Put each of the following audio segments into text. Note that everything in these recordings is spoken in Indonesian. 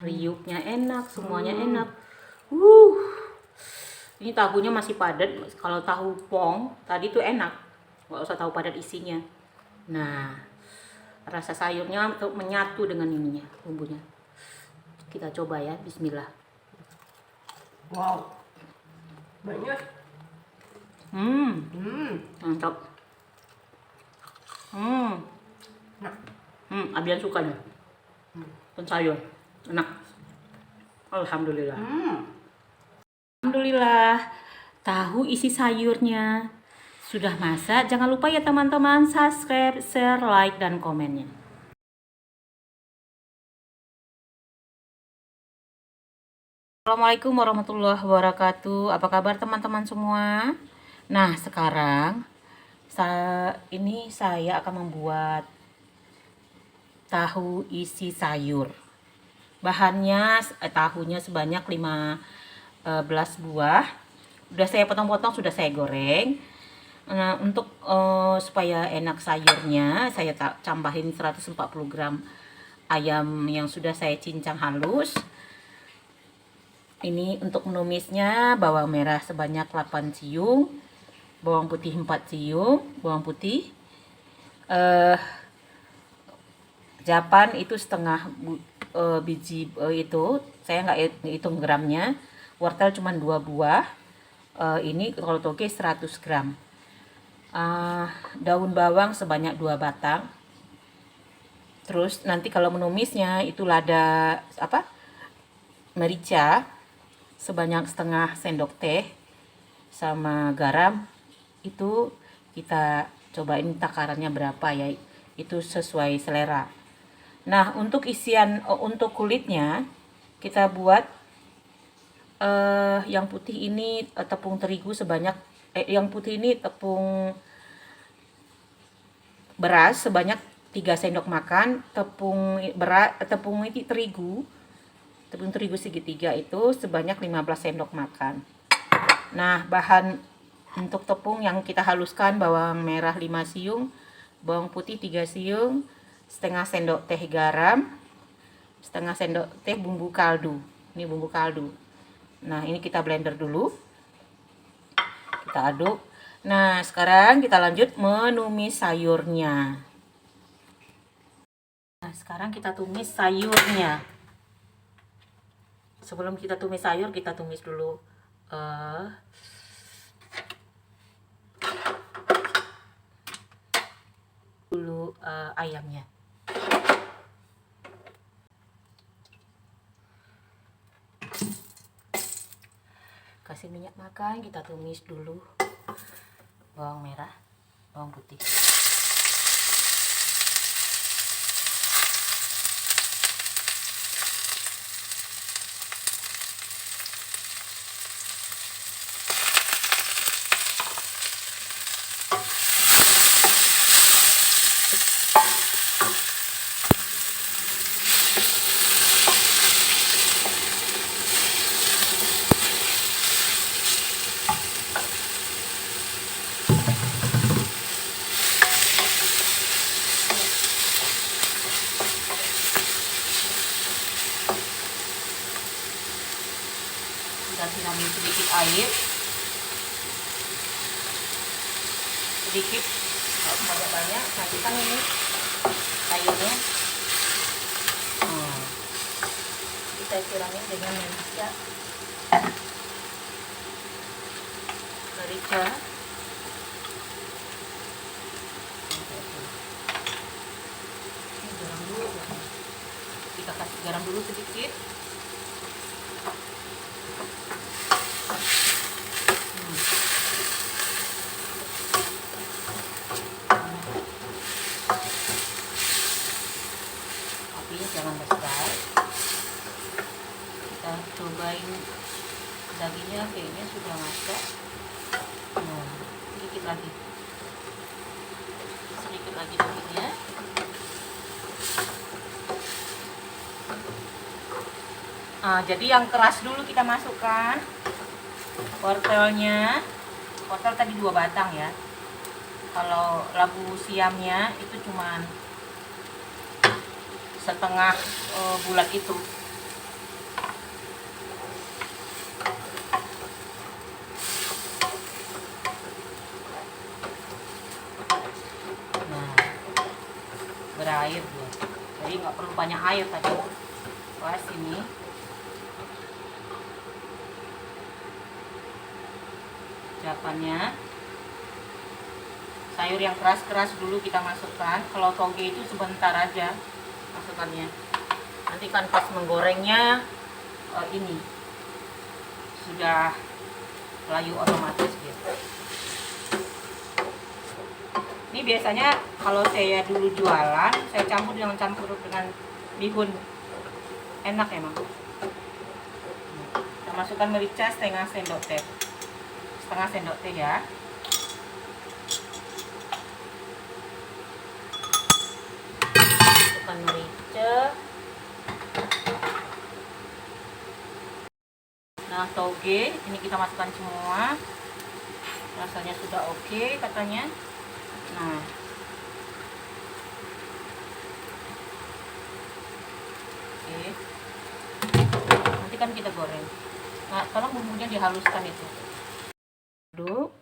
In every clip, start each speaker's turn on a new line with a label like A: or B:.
A: Riuknya enak, semuanya enak. Ini tahunya masih padat. Kalau tahu pong tadi tuh enak, nggak usah tahu padat isinya. Nah, rasa sayurnya untuk menyatu dengan ininya, bumbunya. Kita coba ya, bismillah.
B: Wow, banyak.
A: Mantap.
B: Nah,
A: Abian suka nih. Sayur, enak. Alhamdulillah. Alhamdulillah, tahu isi sayurnya sudah masak. Jangan lupa ya teman-teman, subscribe, share, like, dan komennya. Assalamualaikum warahmatullahi wabarakatuh. Apa kabar teman-teman semua? Nah, sekarang ini saya akan membuat tahu isi sayur. Bahannya tahunya sebanyak 15 buah. Udah saya potong-potong, sudah saya goreng. Nah, untuk supaya enak sayurnya, saya tambahin 140 gram ayam yang sudah saya cincang halus. Ini untuk menumisnya, bawang merah sebanyak 8 siung, bawang putih 4 siung, bawang putih japan itu setengah biji, itu saya nggak hitung gramnya. Wortel cuma 2 buah, ini kalau toge 100 gram. Daun bawang sebanyak 2 batang. Terus nanti kalau menumisnya itu lada merica sebanyak setengah sendok teh, sama garam itu kita cobain takarannya berapa ya, itu sesuai selera. Nah, untuk isian, untuk kulitnya kita buat yang putih ini tepung terigu sebanyak yang putih ini tepung beras sebanyak 3 sendok makan, tepung ini tepung terigu segitiga itu sebanyak 15 sendok makan. Nah, bahan untuk tepung yang kita haluskan, bawang merah 5 siung, bawang putih 3 siung, setengah sendok teh garam, setengah sendok teh bumbu kaldu. Ini bumbu kaldu. Nah, ini kita blender dulu, kita aduk. Nah, sekarang kita lanjut menumis sayurnya. Nah, sekarang kita tumis sayurnya. Sebelum kita tumis sayur, kita tumis dulu ayamnya. Kasih minyak makan, kita tumis dulu bawang merah, bawang putih. Kita siramin sedikit air, sedikit, nggak banyak. Nanti kan ini sayurnya kita siramin dengan merica, ini garam dulu, kita kasih garam dulu sedikit. Apinya jangan besar. Kita cobain dagingnya, kayaknya sudah masak. Nah, sedikit lagi dagingnya. Jadi yang keras dulu kita masukkan wortelnya. Wortel tadi 2 batang ya. Kalau labu siamnya itu cuman setengah bulat itu. banyak air tadi. Pas ini japannya. Sayur yang keras-keras dulu kita masukkan. Kalau toge itu sebentar aja masukkannya. Nanti kan pas menggorengnya ini sudah layu otomatis gitu. Ini biasanya kalau saya dulu jualan, saya campur dengan bihun. Enak emang. Kita masukkan merica setengah sendok teh. Setengah sendok teh ya. Masukkan merica. Nah, toge ini kita masukkan semua. Rasanya sudah oke katanya. Nah, oke. Nanti kan kita goreng. Nah, tolong bumbunya dihaluskan itu. Aduk.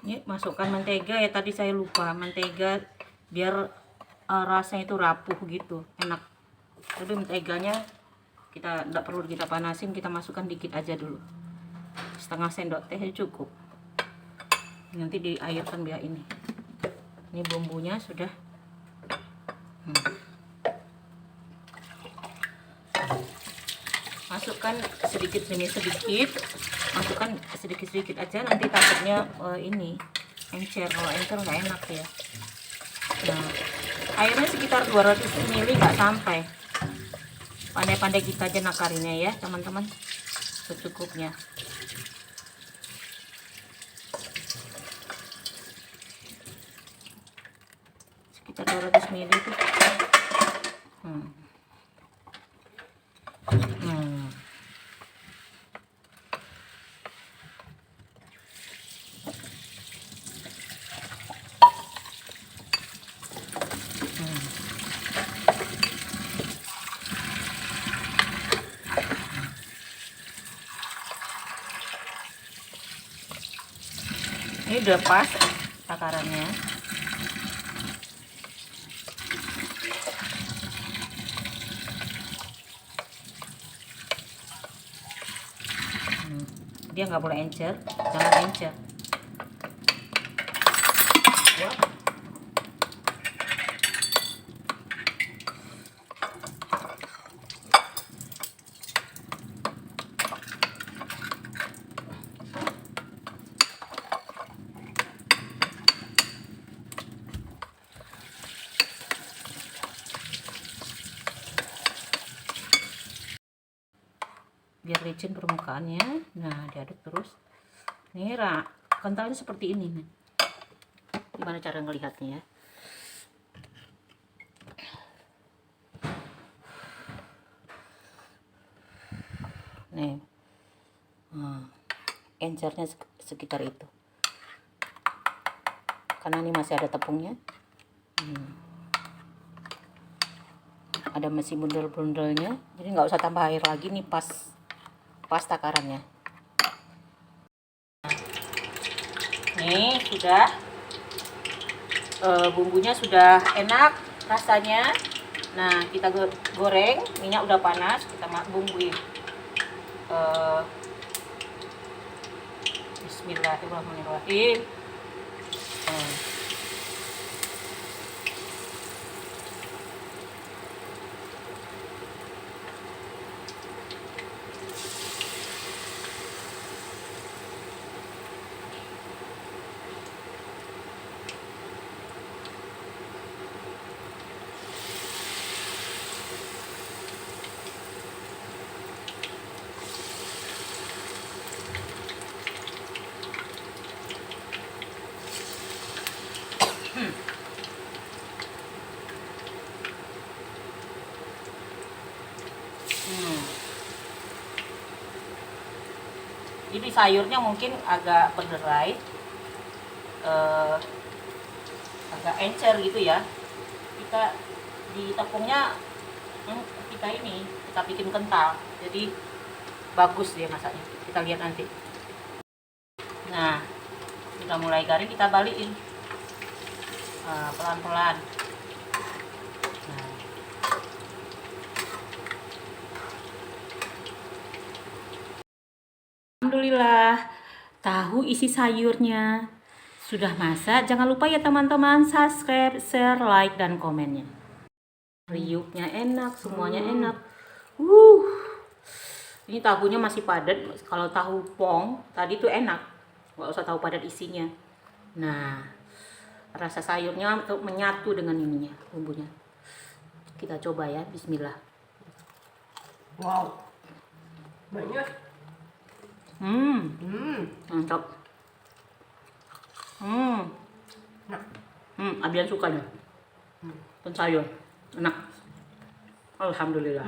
A: Ini masukkan mentega ya, tadi saya lupa. Mentega biar rasanya itu rapuh gitu, enak. Jadi menteganya kita tidak perlu kita panasin, kita masukkan dikit aja dulu. Setengah sendok teh cukup. Nanti diairkan biar ini. Ini bumbunya sudah. Masukkan sedikit demi sedikit. Masukkan sedikit-sedikit aja, nanti takutnya ini encer. Kalau encer nggak enak ya. Nah, airnya sekitar 200 ml, nggak sampai. Pandai-pandai kita aja nakarinya ya teman-teman, secukupnya. Sekitar 200 ml itu. Ini udah pas takarannya. Dia nggak boleh encer, jangan encer. Biar licin permukaannya. Nah, diaduk terus. Nih, kentalnya seperti ini nih. Gimana cara ngelihatnya ya? Nih, encernya sekitar itu. Karena ini masih ada tepungnya. Ada masih bundel-bundelnya, jadi nggak usah tambah air lagi. Nih pas takarannya. Nih sudah, bumbunya sudah enak rasanya. Nah, kita goreng, minyak udah panas, kita bumbui. Bismillahirrahmanirrahim. Jadi sayurnya mungkin agak berderai, agak encer gitu ya. Kita di tepungnya kita bikin kental, jadi bagus dia masaknya. Kita lihat nanti. Nah, sudah mulai garing, kita balikin pelan-pelan. alhamdulillah tahu isi sayurnya sudah masak. Jangan lupa ya teman-teman, subscribe, share, like, dan komennya. Riuknya enak, semuanya enak. Ini tahunya masih padat. Kalau tahu pong tadi tuh enak, nggak usah tahu padat isinya. Nah, rasa sayurnya untuk menyatu dengan ininya, bumbunya. Kita coba ya, bismillah.
B: Wow. Banyak.
A: Mantap.
B: Nah.
A: Abian suka nih. Sayur enak. Alhamdulillah.